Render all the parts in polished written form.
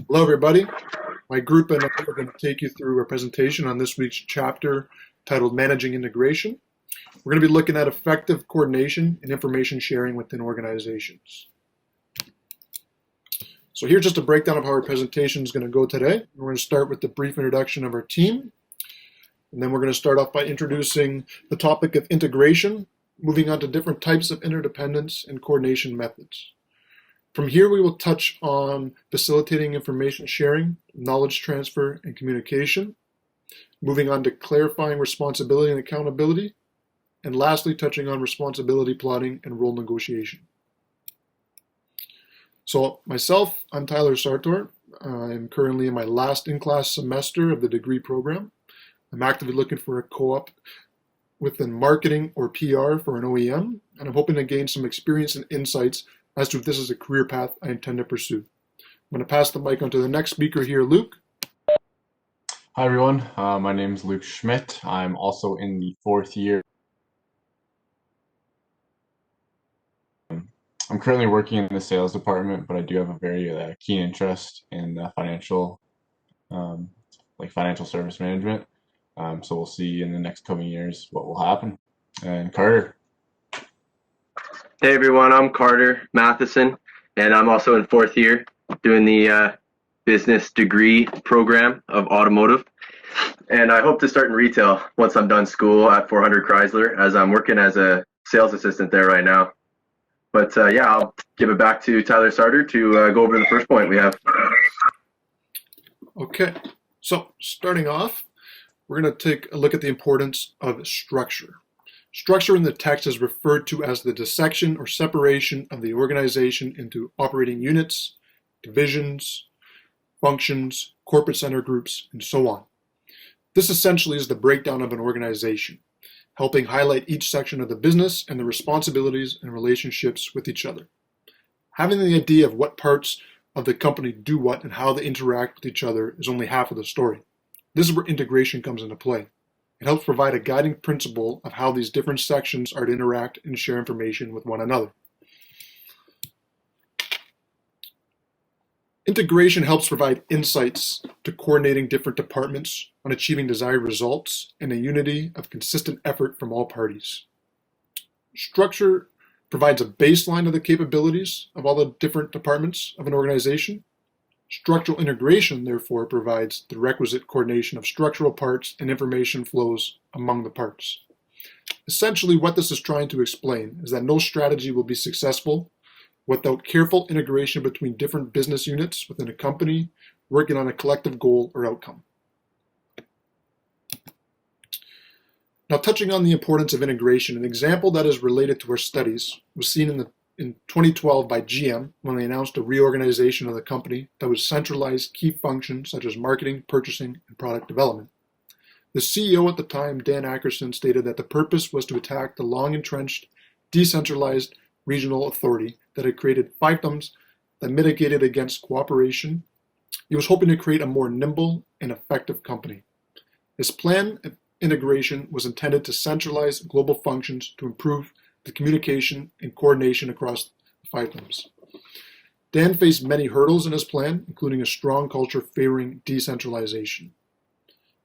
Hello, everybody. My group and I are going to take you through our presentation on this week's chapter titled Managing Integration. We're going to be looking at effective coordination and information sharing within organizations. So here's just a breakdown of how our presentation is going to go today. We're going to start with the brief introduction of our team, and then we're going to start off by introducing the topic of integration, moving on to different types of interdependence and coordination methods. From here, we will touch on facilitating information sharing, knowledge transfer, and communication, moving on to clarifying responsibility and accountability, and lastly, touching on responsibility plotting and role negotiation. So myself, I'm Tyler Sartor. I'm currently in my last in-class semester of the degree program. I'm actively looking for a co-op within marketing or PR for an OEM, and I'm hoping to gain some experience and insights as to if this is a career path I intend to pursue. I'm going to pass the mic on to the next speaker here, Luke. Hi everyone, my name is Luke Schmidt. I'm also in the fourth year. I'm currently working in the sales department, but I do have a very keen interest in financial service management. So we'll see in the next coming years what will happen. And Carter. Hey everyone, I'm Carter Matheson, and I'm also in fourth year doing the business degree program of automotive. And I hope to start in retail once I'm done school at 400 Chrysler, as I'm working as a sales assistant there right now. But yeah, I'll give it back to Tyler Sartor to go over the first point we have. Okay, so starting off, we're going to take a look at the importance of structure. Structure in the text is referred to as the dissection or separation of the organization into operating units, divisions, functions, corporate center groups, and so on. This essentially is the breakdown of an organization, helping highlight each section of the business and the responsibilities and relationships with each other. Having the idea of what parts of the company do what and how they interact with each other is only half of the story. This is where integration comes into play. It helps provide a guiding principle of how these different sections are to interact and share information with one another. Integration helps provide insights to coordinating different departments on achieving desired results and a unity of consistent effort from all parties. Structure provides a baseline of the capabilities of all the different departments of an organization. Structural integration, therefore, provides the requisite coordination of structural parts and information flows among the parts. Essentially, what this is trying to explain is that no strategy will be successful without careful integration between different business units within a company working on a collective goal or outcome. Now, touching on the importance of integration, an example that is related to our studies was seen in 2012 by GM when they announced a reorganization of the company that would centralize key functions such as marketing, purchasing, and product development. The CEO at the time, Dan Akerson, stated that the purpose was to attack the long-entrenched, decentralized regional authority that had created fiefdoms that mitigated against cooperation. He was hoping to create a more nimble and effective company. His plan of integration was intended to centralize global functions to improve the communication and coordination across the fiefdoms. Dan faced many hurdles in his plan, including a strong culture favoring decentralization.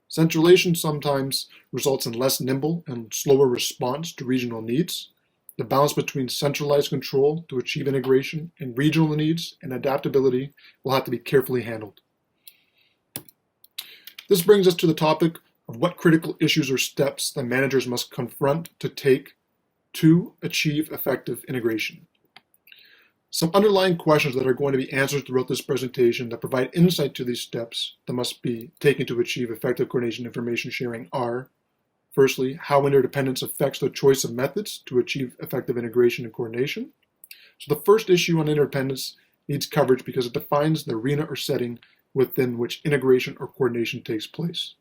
Centralization sometimes results in less nimble and slower response to regional needs. The balance between centralized control to achieve integration and regional needs and adaptability will have to be carefully handled. This brings us to the topic of what critical issues or steps that managers must confront to take to achieve effective integration. Some underlying questions that are going to be answered throughout this presentation that provide insight to these steps that must be taken to achieve effective coordination information sharing are: firstly, how interdependence affects the choice of methods to achieve effective integration and coordination. So the first issue on interdependence needs coverage because it defines the arena or setting within which integration or coordination takes place.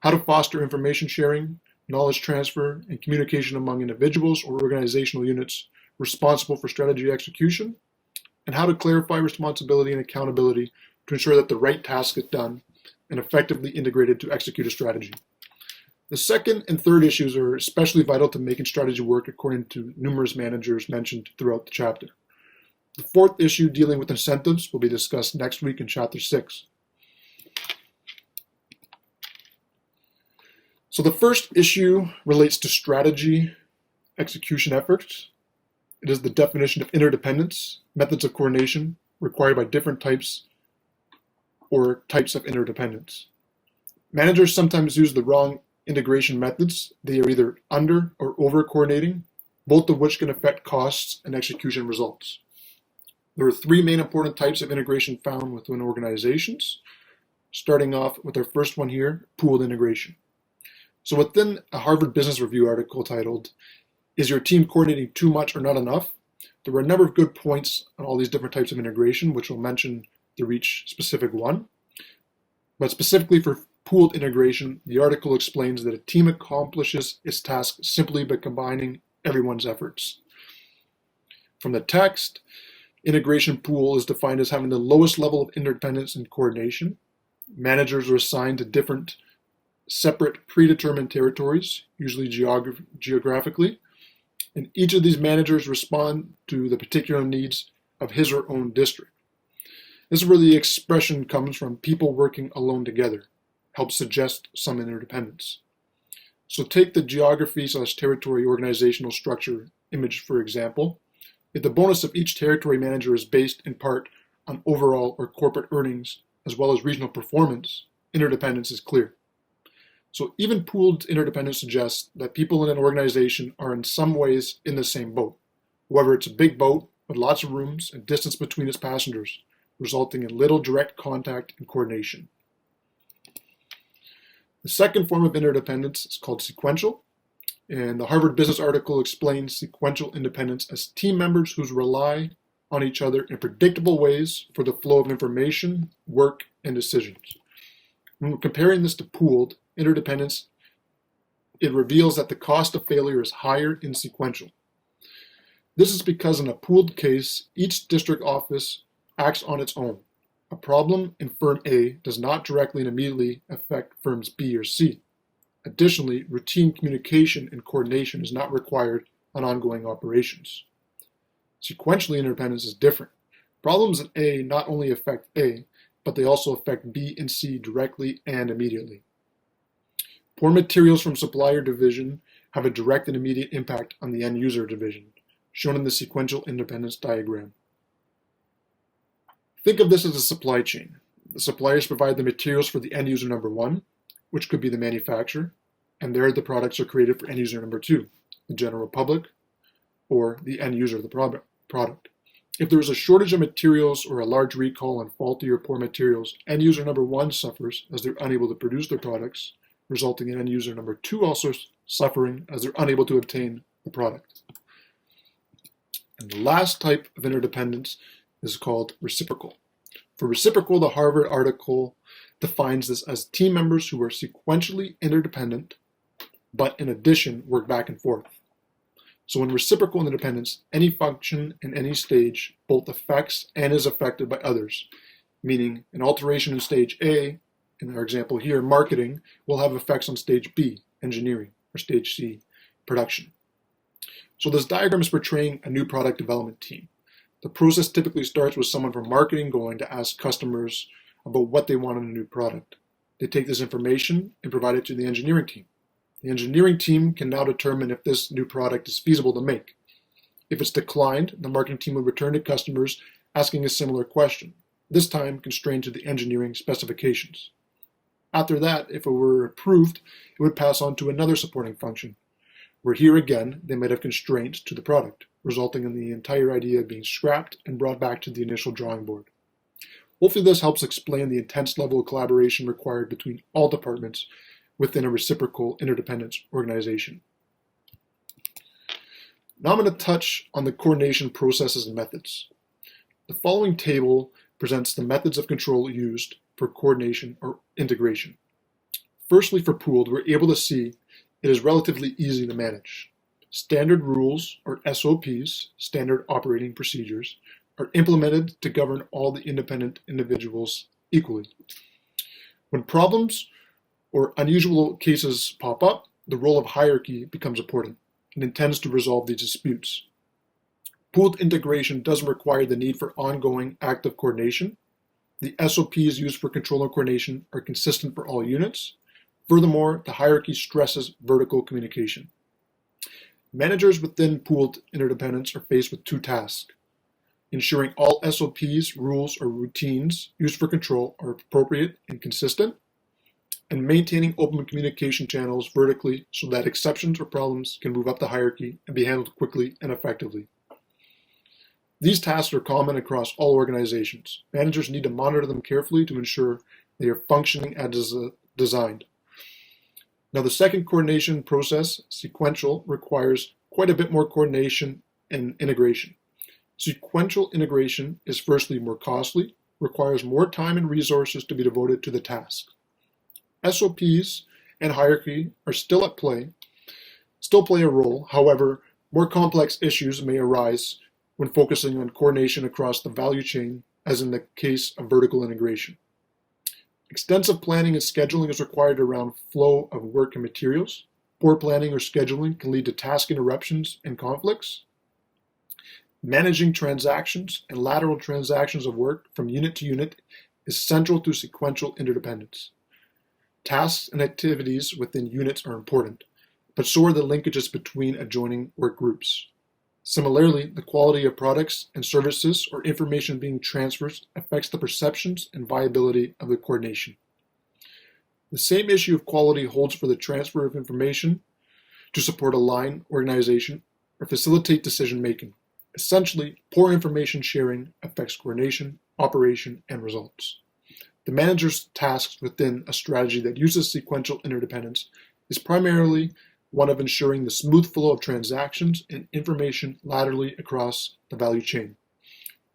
How to foster information sharing, knowledge transfer, and communication among individuals or organizational units responsible for strategy execution, and how to clarify responsibility and accountability to ensure that the right task is done and effectively integrated to execute a strategy. The second and third issues are especially vital to making strategy work according to numerous managers mentioned throughout the chapter. The fourth issue, dealing with incentives, will be discussed next week in Chapter 6. So the first issue relates to strategy execution efforts. It is the definition of interdependence, methods of coordination required by different types of interdependence. Managers sometimes use the wrong integration methods. They are either under or over coordinating, both of which can affect costs and execution results. There are three main important types of integration found within organizations, starting off with our first one here, pooled integration. So within a Harvard Business Review article titled, "Is Your Team Coordinating Too Much or Not Enough?" there were a number of good points on all these different types of integration, which we'll mention through each specific one. But specifically for pooled integration, the article explains that a team accomplishes its task simply by combining everyone's efforts. From the text, integration pool is defined as having the lowest level of interdependence and coordination. Managers are assigned to different separate predetermined territories, usually geographically, and each of these managers respond to the particular needs of his or own district. This is where the expression comes from, people working alone together, helps suggest some interdependence. So take the geography/territory organizational structure image, for example. If the bonus of each territory manager is based in part on overall or corporate earnings, as well as regional performance, interdependence is clear. So even pooled interdependence suggests that people in an organization are in some ways in the same boat. However, it's a big boat with lots of rooms and distance between its passengers, resulting in little direct contact and coordination. The second form of interdependence is called sequential, and the Harvard Business article explains sequential independence as team members who rely on each other in predictable ways for the flow of information, work, and decisions. When we're comparing this to pooled interdependence, it reveals that the cost of failure is higher in sequential. This is because in a pooled case, each district office acts on its own. A problem in firm A does not directly and immediately affect firms B or C. Additionally, routine communication and coordination is not required on ongoing operations. Sequentially, interdependence is different. Problems in A not only affect A, but they also affect B and C directly and immediately. Poor materials from supplier division have a direct and immediate impact on the end user division, shown in the sequential independence diagram. Think of this as a supply chain. The suppliers provide the materials for the end user number one, which could be the manufacturer, and there the products are created for end user number two, the general public, or the end user of the product. If there is a shortage of materials or a large recall on faulty or poor materials, end user number one suffers as they're unable to produce their products, resulting in end user number two also suffering as they're unable to obtain the product. And the last type of interdependence is called reciprocal. For reciprocal, the Harvard article defines this as team members who are sequentially interdependent, but in addition work back and forth. So in reciprocal interdependence, any function in any stage both affects and is affected by others, meaning an alteration in stage A, in our example here, marketing, will have effects on stage B, engineering, or stage C, production. So this diagram is portraying a new product development team. The process typically starts with someone from marketing going to ask customers about what they want in a new product. They take this information and provide it to the engineering team. The engineering team can now determine if this new product is feasible to make. If it's declined, the marketing team would return to customers asking a similar question, this time constrained to the engineering specifications. After that, if it were approved, it would pass on to another supporting function, where here again, they might have constraints to the product, resulting in the entire idea being scrapped and brought back to the initial drawing board. Hopefully this helps explain the intense level of collaboration required between all departments within a reciprocal interdependence organization. Now I'm going to touch on the coordination processes and methods. The following table presents the methods of control used for coordination or integration. Firstly, for pooled, we're able to see it is relatively easy to manage. Standard rules, or SOPs, standard operating procedures, are implemented to govern all the independent individuals equally. When problems or unusual cases pop up, the role of hierarchy becomes important and intends to resolve these disputes. Pooled integration doesn't require the need for ongoing active coordination. The SOPs used for control and coordination are consistent for all units. Furthermore, the hierarchy stresses vertical communication. Managers within pooled interdependence are faced with two tasks: ensuring all SOPs, rules, or routines used for control are appropriate and consistent, and maintaining open communication channels vertically so that exceptions or problems can move up the hierarchy and be handled quickly and effectively. These tasks are common across all organizations. Managers need to monitor them carefully to ensure they are functioning as designed. Now, the second coordination process, sequential, requires quite a bit more coordination and integration. Sequential integration is firstly more costly, requires more time and resources to be devoted to the task. SOPs and hierarchy are still play a role. However, more complex issues may arise when focusing on coordination across the value chain, as in the case of vertical integration. Extensive planning and scheduling is required around flow of work and materials. Poor planning or scheduling can lead to task interruptions and conflicts. Managing transactions and lateral transactions of work from unit to unit is central to sequential interdependence. Tasks and activities within units are important, but so are the linkages between adjoining work groups. Similarly, the quality of products and services or information being transferred affects the perceptions and viability of the coordination. The same issue of quality holds for the transfer of information to support a line organization or facilitate decision making. Essentially, poor information sharing affects coordination, operation, and results. The manager's tasks within a strategy that uses sequential interdependence is primarily one of ensuring the smooth flow of transactions and information laterally across the value chain.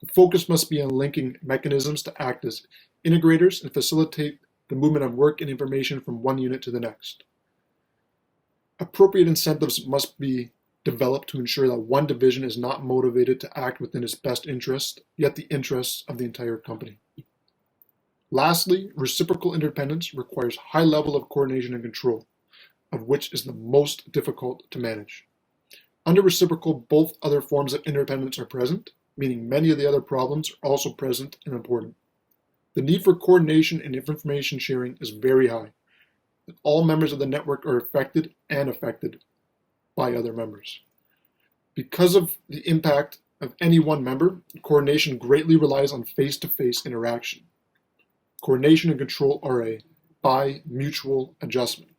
The focus must be on linking mechanisms to act as integrators and facilitate the movement of work and information from one unit to the next. Appropriate incentives must be developed to ensure that one division is not motivated to act within its best interest, yet the interests of the entire company. Lastly, reciprocal interdependence requires high level of coordination and control, of which is the most difficult to manage. Under reciprocal, both other forms of interdependence are present, meaning many of the other problems are also present and important. The need for coordination and information sharing is very high. All members of the network are affected by other members. Because of the impact of any one member, coordination greatly relies on face-to-face interaction. Coordination and control are a bi-mutual adjustment.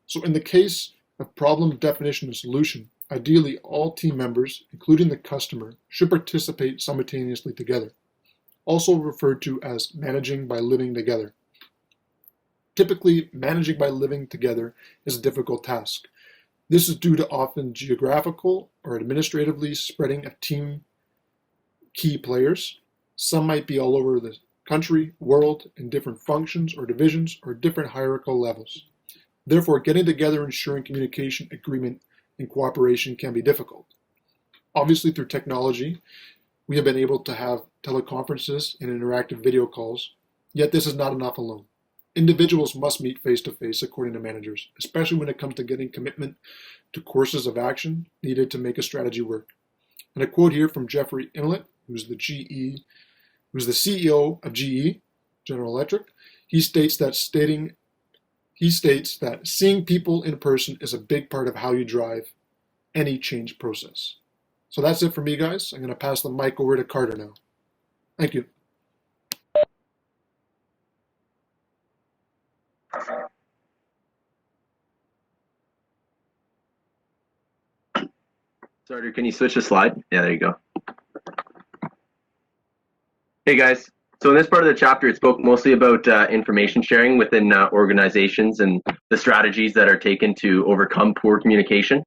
So in the case of problem definition and solution, ideally all team members, including the customer, should participate simultaneously together, also referred to as managing by living together. Typically, managing by living together is a difficult task. This is due to often geographical or administratively spreading of team key players. Some might be all over the country, world, in different functions or divisions or different hierarchical levels. Therefore, getting together, ensuring communication, agreement, and cooperation can be difficult. Obviously, through technology, we have been able to have teleconferences and interactive video calls, yet this is not enough alone. Individuals must meet face-to-face according to managers, especially when it comes to getting commitment to courses of action needed to make a strategy work. And a quote here from Jeffrey Immelt, who's the CEO of GE, General Electric. He states that seeing people in person is a big part of how you drive any change process. So that's it for me, guys. I'm going to pass the mic over to Carter now. Thank you. Carter, can you switch the slide? Yeah, there you go. Hey guys, so in this part of the chapter, it spoke mostly about information sharing within organizations and the strategies that are taken to overcome poor communication.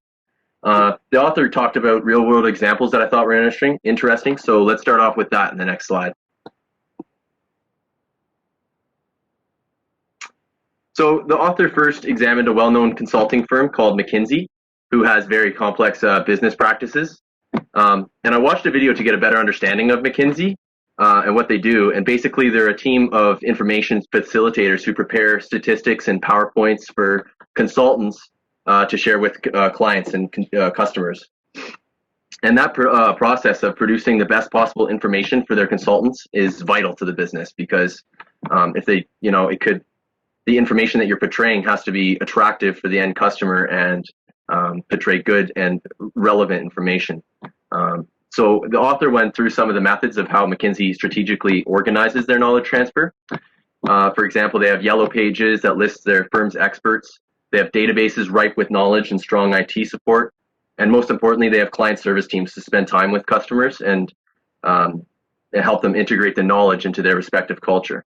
The author talked about real-world examples that I thought were interesting. So let's start off with that in the next slide. So the author first examined a well-known consulting firm called McKinsey, who has very complex business practices. And I watched a video to get a better understanding of McKinsey and what they do. And basically, they're a team of information facilitators who prepare statistics and PowerPoints for consultants to share with clients and customers. And that process of producing the best possible information for their consultants is vital to the business, because if they, the information that you're portraying has to be attractive for the end customer and portray good and relevant information. So the author went through some of the methods of how McKinsey strategically organizes their knowledge transfer. For example, they have yellow pages that list their firm's experts. They have databases ripe with knowledge and strong IT support. And most importantly, they have client service teams to spend time with customers and help them integrate the knowledge into their respective culture.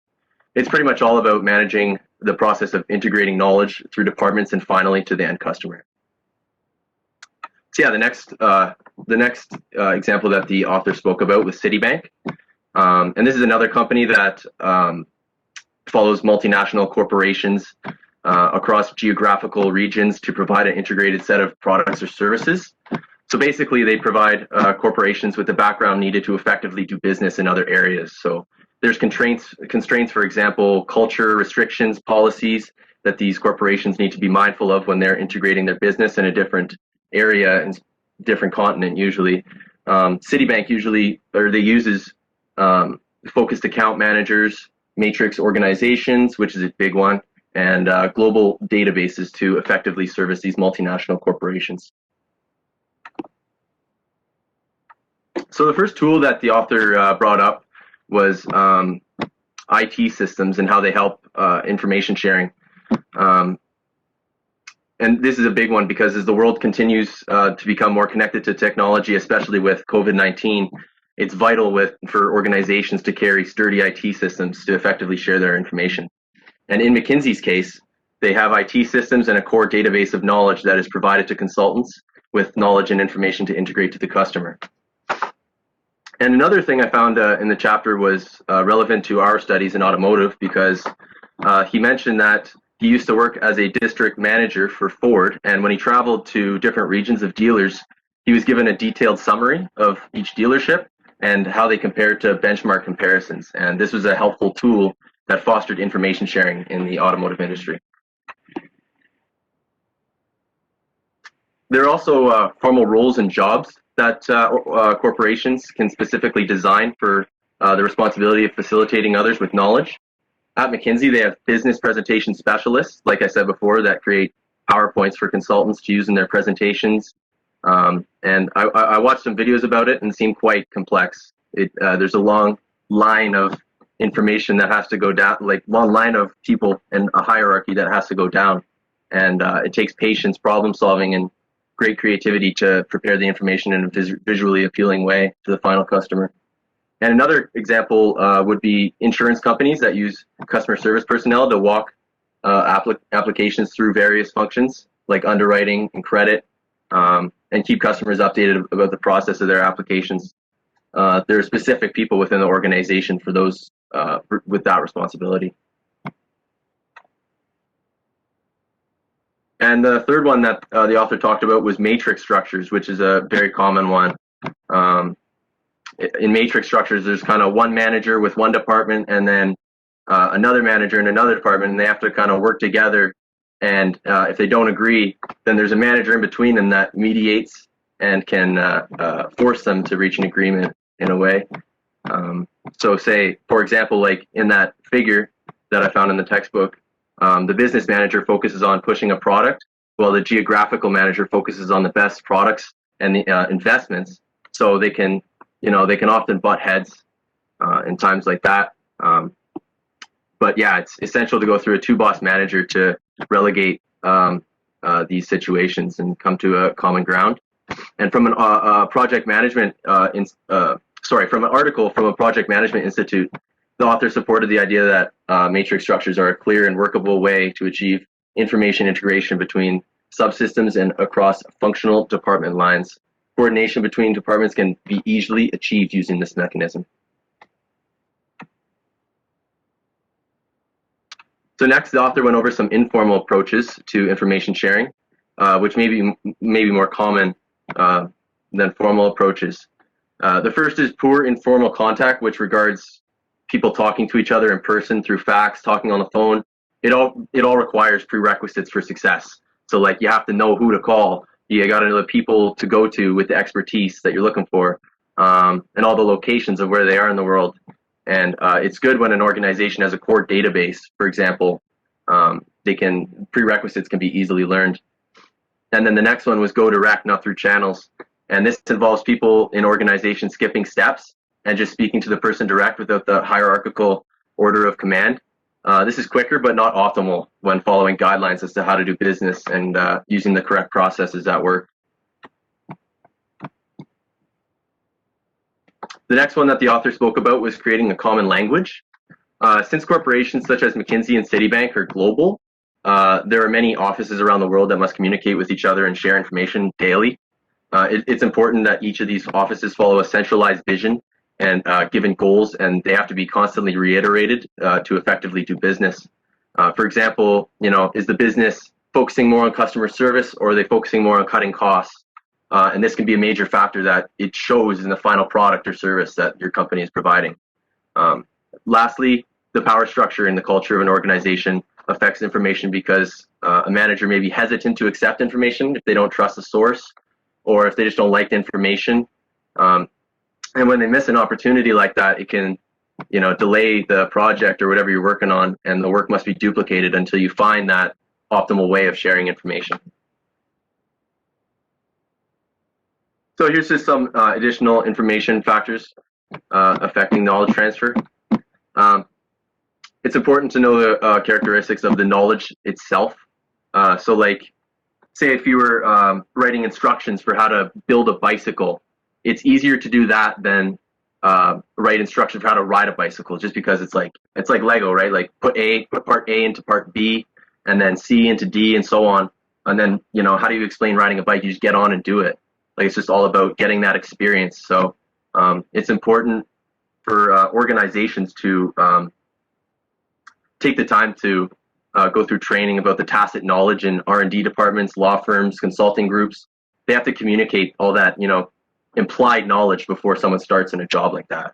It's pretty much all about managing the process of integrating knowledge through departments and finally to the end customer. So yeah, the next example that the author spoke about was Citibank. And this is another company that follows multinational corporations across geographical regions to provide an integrated set of products or services. So basically, they provide corporations with the background needed to effectively do business in other areas. So there's constraints, for example, culture, restrictions, policies that these corporations need to be mindful of when they're integrating their business in a different area and different continent usually. Citibank uses focused account managers, matrix organizations, which is a big one, and global databases to effectively service these multinational corporations. So the first tool that the author brought up was IT systems and how they help information sharing. And this is a big one because as the world continues to become more connected to technology, especially with COVID-19, it's vital for organizations to carry sturdy IT systems to effectively share their information. And in McKinsey's case, they have IT systems and a core database of knowledge that is provided to consultants with knowledge and information to integrate to the customer. And another thing I found in the chapter was relevant to our studies in automotive, because he mentioned that he used to work as a district manager for Ford, and when he traveled to different regions of dealers, he was given a detailed summary of each dealership and how they compared to benchmark comparisons. And this was a helpful tool that fostered information sharing in the automotive industry. There are also formal roles and jobs that corporations can specifically design for the responsibility of facilitating others with knowledge. At McKinsey, they have business presentation specialists, like I said before, that create PowerPoints for consultants to use in their presentations. And I watched some videos about it and it seemed quite complex. There's a long line of information that has to go down, like long line of people and a hierarchy that has to go down. And it takes patience, problem solving, and great creativity to prepare the information in a visually appealing way to the final customer. And another example would be insurance companies that use customer service personnel to walk applications through various functions like underwriting and credit, and keep customers updated about the process of their applications. There are specific people within the organization for those with that responsibility. And the third one that the author talked about was matrix structures, which is a very common one. In matrix structures, there's kind of one manager with one department and then another manager in another department, and they have to kind of work together. And if they don't agree, then there's a manager in between them that mediates and can force them to reach an agreement in a way. So say, for example, like in that figure that I found in the textbook, the business manager focuses on pushing a product, while the geographical manager focuses on the best products and the investments. So they can often butt heads in times like that. But yeah, it's essential to go through a two-boss manager to relegate these situations and come to a common ground. And from an project management, from an article from a project management institute, the author supported the idea that matrix structures are a clear and workable way to achieve information integration between subsystems and across functional department lines. Coordination between departments can be easily achieved using this mechanism. So next, the author went over some informal approaches to information sharing, which may be more common than formal approaches. The first is poor informal contact, which regards people talking to each other in person through fax, talking on the phone. It all requires prerequisites for success. So like you have to know who to call, You got to know the people to go to with the expertise that you're looking for, and all the locations of where they are in the world. And it's good when an organization has a core database, for example. Prerequisites can be easily learned. And then the next one was go direct, not through channels. And this involves people in organizations skipping steps and just speaking to the person direct without the hierarchical order of command. This is quicker, but not optimal when following guidelines as to how to do business and using the correct processes at work. The next one that the author spoke about was creating a common language. Since corporations such as McKinsey and Citibank are global, there are many offices around the world that must communicate with each other and share information daily. It's important that each of these offices follow a centralized vision and given goals, and they have to be constantly reiterated to effectively do business. For example, is the business focusing more on customer service, or are they focusing more on cutting costs? And this can be a major factor that it shows in the final product or service that your company is providing. Lastly, the power structure and the culture of an organization affects information because a manager may be hesitant to accept information if they don't trust the source, or if they just don't like the information. And when they miss an opportunity like that, it can, delay the project or whatever you're working on, and the work must be duplicated until you find that optimal way of sharing information. So here's just some additional information factors affecting knowledge transfer. It's important to know the characteristics of the knowledge itself. So like, say if you were writing instructions for how to build a bicycle, it's easier to do that than write instructions for how to ride a bicycle, just because it's like Lego, right? Like put part A into part B, and then C into D, and so on. And then, how do you explain riding a bike? You just get on and do it. Like, it's just all about getting that experience. So it's important for organizations to take the time to go through training about the tacit knowledge in R&D departments, law firms, consulting groups. They have to communicate all that, implied knowledge before someone starts in a job like that.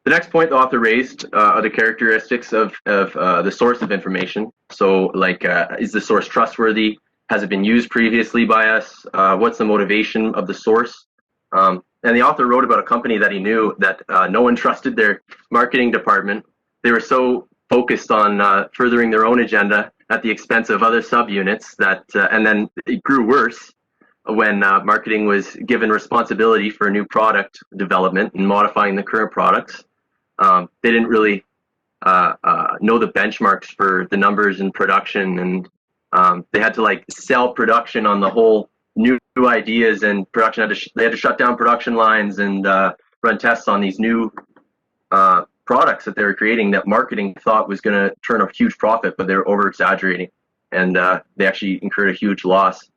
The next point the author raised are the characteristics of the source of information. So, like, is the source trustworthy? Has it been used previously by us? What's the motivation of the source? And the author wrote about a company that he knew that no one trusted their marketing department. They were so focused on furthering their own agenda at the expense of other subunits that, and then it grew worse when marketing was given responsibility for new product development and modifying the current products. They didn't really know the benchmarks for the numbers in production, and they had to sell production on the whole new ideas, and production they had to shut down production lines and run tests on these new products that they were creating that marketing thought was going to turn a huge profit, but they were over exaggerating, and they actually incurred a huge loss.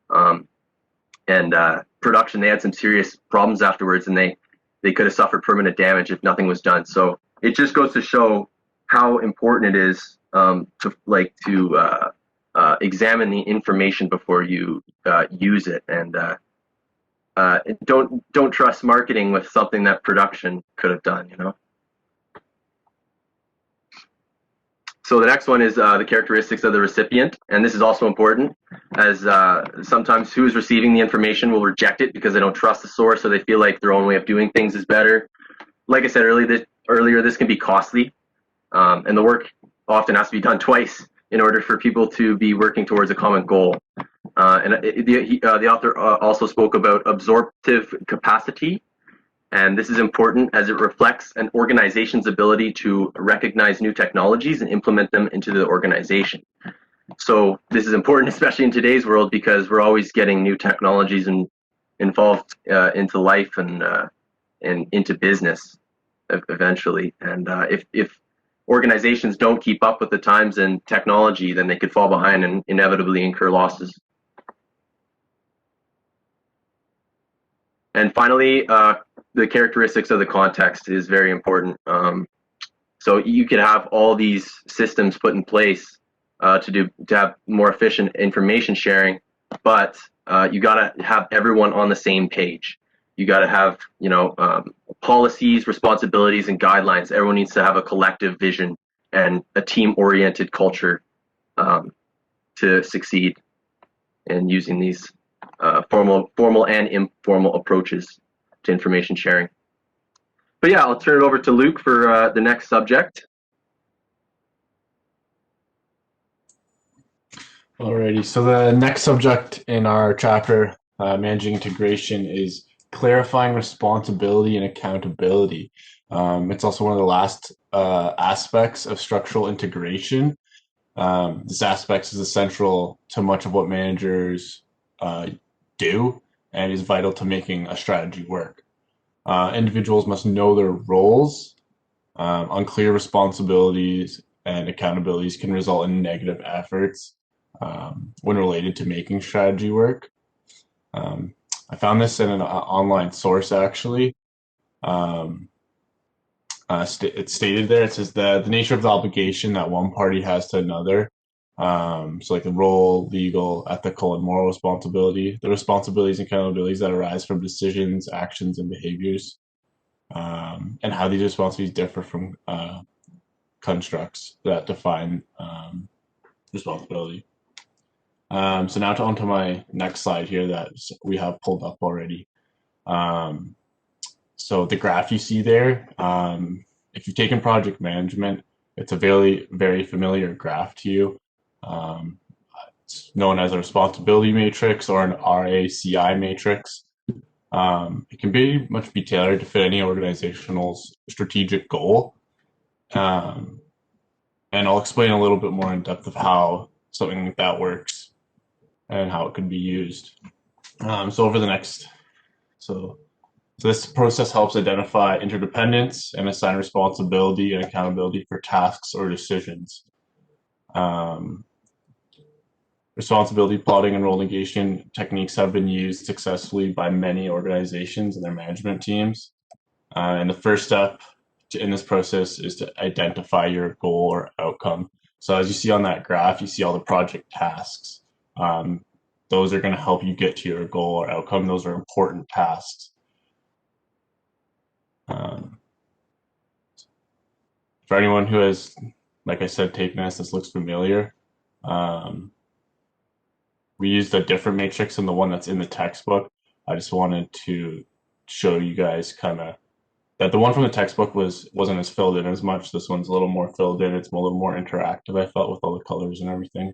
And production, they had some serious problems afterwards, and they could have suffered permanent damage if nothing was done. So it just goes to show how important it is to examine the information before you use it, and don't trust marketing with something that production could have done. So the next one is the characteristics of the recipient, and this is also important, as sometimes who is receiving the information will reject it because they don't trust the source, or they feel like their own way of doing things is better. Like I said earlier, this can be costly, and the work often has to be done twice in order for people to be working towards a common goal. And the author also spoke about absorptive capacity. And this is important as it reflects an organization's ability to recognize new technologies and implement them into the organization. So this is important, especially in today's world, because we're always getting new technologies involved into life and into business eventually. And if organizations don't keep up with the times and technology, then they could fall behind and inevitably incur losses. And finally, the characteristics of the context is very important. So you could have all these systems put in place to have more efficient information sharing, but you got to have everyone on the same page. You got to have policies, responsibilities, and guidelines. Everyone needs to have a collective vision and a team-oriented culture to succeed in using these formal and informal approaches to information sharing. But yeah, I'll turn it over to Luke for the next subject. Alrighty, so the next subject in our chapter, Managing Integration, is clarifying responsibility and accountability. It's also one of the last aspects of structural integration. This aspect is essential to much of what managers do and is vital to making a strategy work. Individuals must know their roles. Unclear responsibilities and accountabilities can result in negative efforts when related to making strategy work. I found this in an online source, actually. It's stated there, it says that the nature of the obligation that one party has to another, so like the role, legal, ethical, and moral responsibility, the responsibilities and accountabilities that arise from decisions, actions, and behaviors, and how these responsibilities differ from constructs that define responsibility. So now on to my next slide here that we have pulled up already. So the graph you see there, if you've taken project management, it's a very, very familiar graph to you. It's known as a responsibility matrix or an RACI matrix. It can very much be tailored to fit any organizational's strategic goal. And I'll explain a little bit more in depth of how something like that works and how it can be used. So this process helps identify interdependence and assign responsibility and accountability for tasks or decisions. Responsibility plotting and role negation techniques have been used successfully by many organizations and their management teams. And the first step in this process is to identify your goal or outcome. So as you see on that graph, you see all the project tasks. Those are going to help you get to your goal or outcome. Those are important tasks. For anyone who has, like I said, taken this looks familiar. We used a different matrix than the one that's in the textbook. I just wanted to show you guys kind of that the one from the textbook wasn't as filled in as much. This one's a little more filled in. It's a little more interactive, I felt, with all the colors and everything.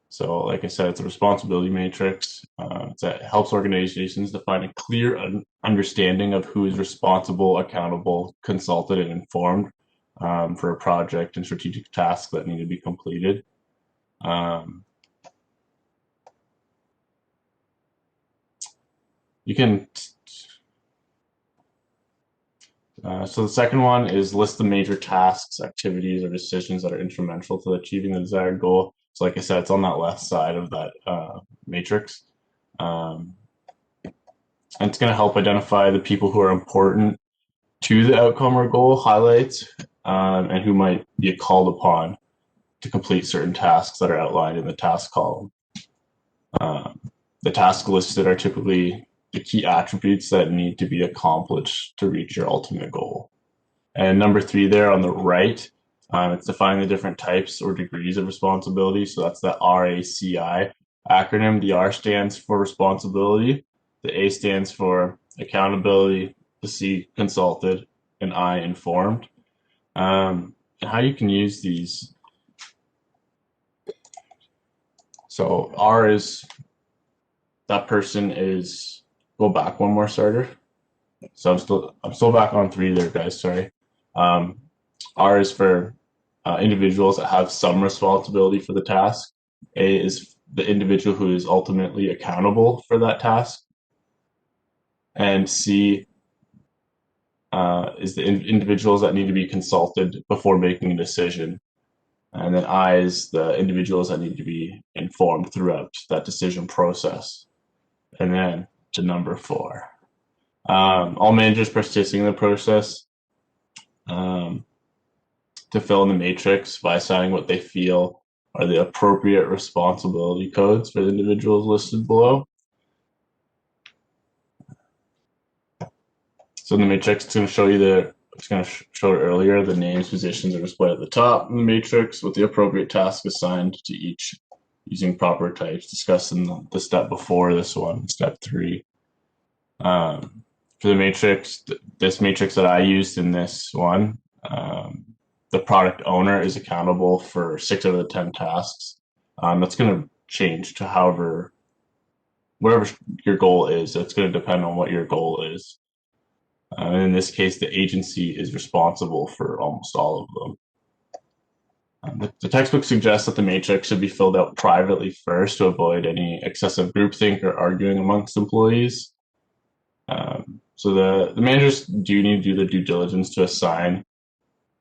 So like I said, it's a responsibility matrix. It helps organizations define a clear understanding of who is responsible, accountable, consulted, and informed for a project and strategic tasks that need to be completed. So the second one is list the major tasks, activities, or decisions that are instrumental to achieving the desired goal. So like I said, it's on that left side of that matrix. And it's going to help identify the people who are important to the outcome or goal, highlights, and who might be called upon to complete certain tasks that are outlined in the task column. The tasks listed are typically the key attributes that need to be accomplished to reach your ultimate goal. And number 3 there on the right, it's defining the different types or degrees of responsibility. So that's the RACI acronym. The R stands for responsibility, the A stands for accountability, the C consulted, and I informed. And how you can use these. So R is that person is, go back one more, starter. So I'm still back on 3 there, guys, sorry. R is for individuals that have some responsibility for the task. A is the individual who is ultimately accountable for that task. And C is the individuals that need to be consulted before making a decision. And then I is the individuals that need to be informed throughout that decision process. And then to number 4. All managers participating in the process to fill in the matrix by assigning what they feel are the appropriate responsibility codes for the individuals listed below. So in the matrix, it's going to show you the just going to show it earlier. The names, positions are displayed at the top in the matrix with the appropriate task assigned to each using proper types discussed in the step before this one, step 3. For the matrix, this matrix that I used in this one, the product owner is accountable for 6 out of the 10 tasks. That's going to change to whatever your goal is. That's going to depend on what your goal is. And in this case, the agency is responsible for almost all of them. The textbook suggests that the matrix should be filled out privately first to avoid any excessive groupthink or arguing amongst employees. So the managers do need to do the due diligence to assign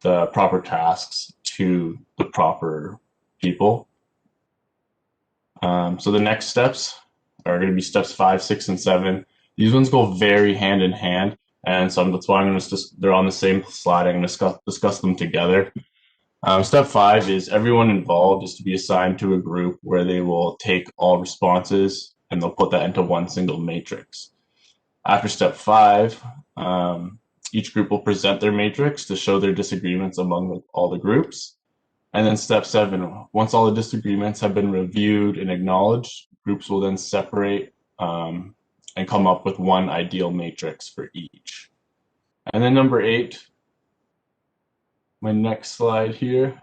the proper tasks to the proper people. So the next steps are going to be steps 5, 6, and 7. These ones go very hand in hand, and so that's why they're on the same slide. I'm going to discuss them together. Step 5 is everyone involved is to be assigned to a group where they will take all responses and they'll put that into one single matrix. After step 5, each group will present their matrix to show their disagreements among all the groups. And then step 7, once all the disagreements have been reviewed and acknowledged, groups will then separate and come up with one ideal matrix for each. And then number 8, my next slide here,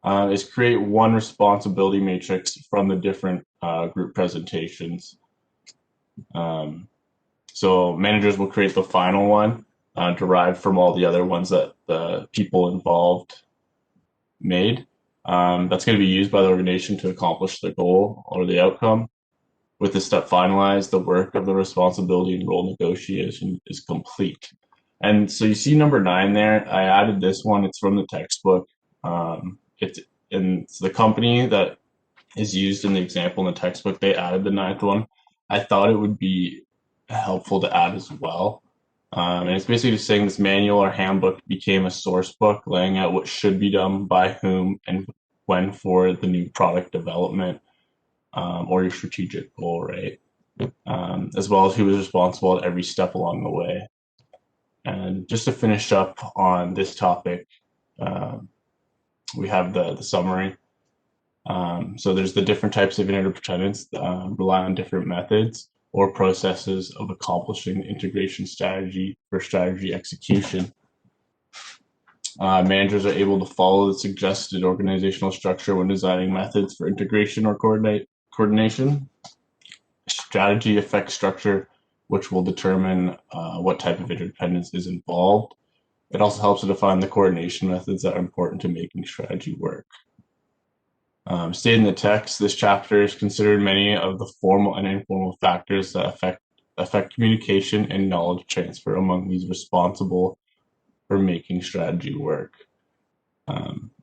is create one responsibility matrix from the different group presentations. So managers will create the final one derived from all the other ones that the people involved made. That's going to be used by the organization to accomplish the goal or the outcome. With this step finalized, the work of the responsibility and role negotiation is complete. And so you see number 9 there. I added this one. It's from the textbook. It's the company that is used in the example in the textbook. They added the 9th one. I thought it would be helpful to add as well. And it's basically just saying this manual or handbook became a source book laying out what should be done by whom and when for the new product development or your strategic goal, right? As well as who was responsible at every step along the way. And just to finish up on this topic, we have the summary. So there's the different types of interdependence that rely on different methods or processes of accomplishing the integration strategy for strategy execution. Managers are able to follow the suggested organizational structure when designing methods for integration or coordination. Strategy affects structure, which will determine what type of interdependence is involved. It also helps to define the coordination methods that are important to making strategy work. Stated in the text, this chapter is considered many of the formal and informal factors that affect communication and knowledge transfer among these responsible for making strategy work.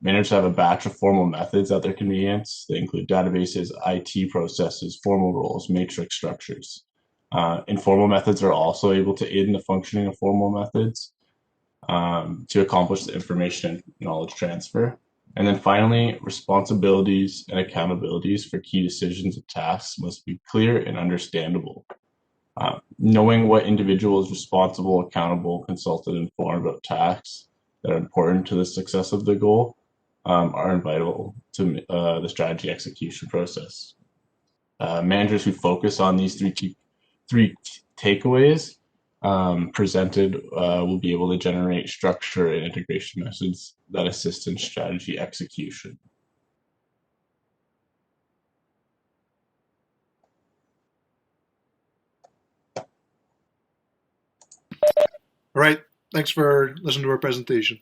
Managers have a batch of formal methods at their convenience. They include databases, IT processes, formal roles, matrix structures. Informal methods are also able to aid in the functioning of formal methods to accomplish the information and knowledge transfer. And then finally, responsibilities and accountabilities for key decisions and tasks must be clear and understandable. Knowing what individual is responsible, accountable, consulted, and informed about tasks that are important to the success of the goal are vital to the strategy execution process. Managers who focus on these three takeaways presented will be able to generate structure and integration methods that assist in strategy execution. All right. Thanks for listening to our presentation.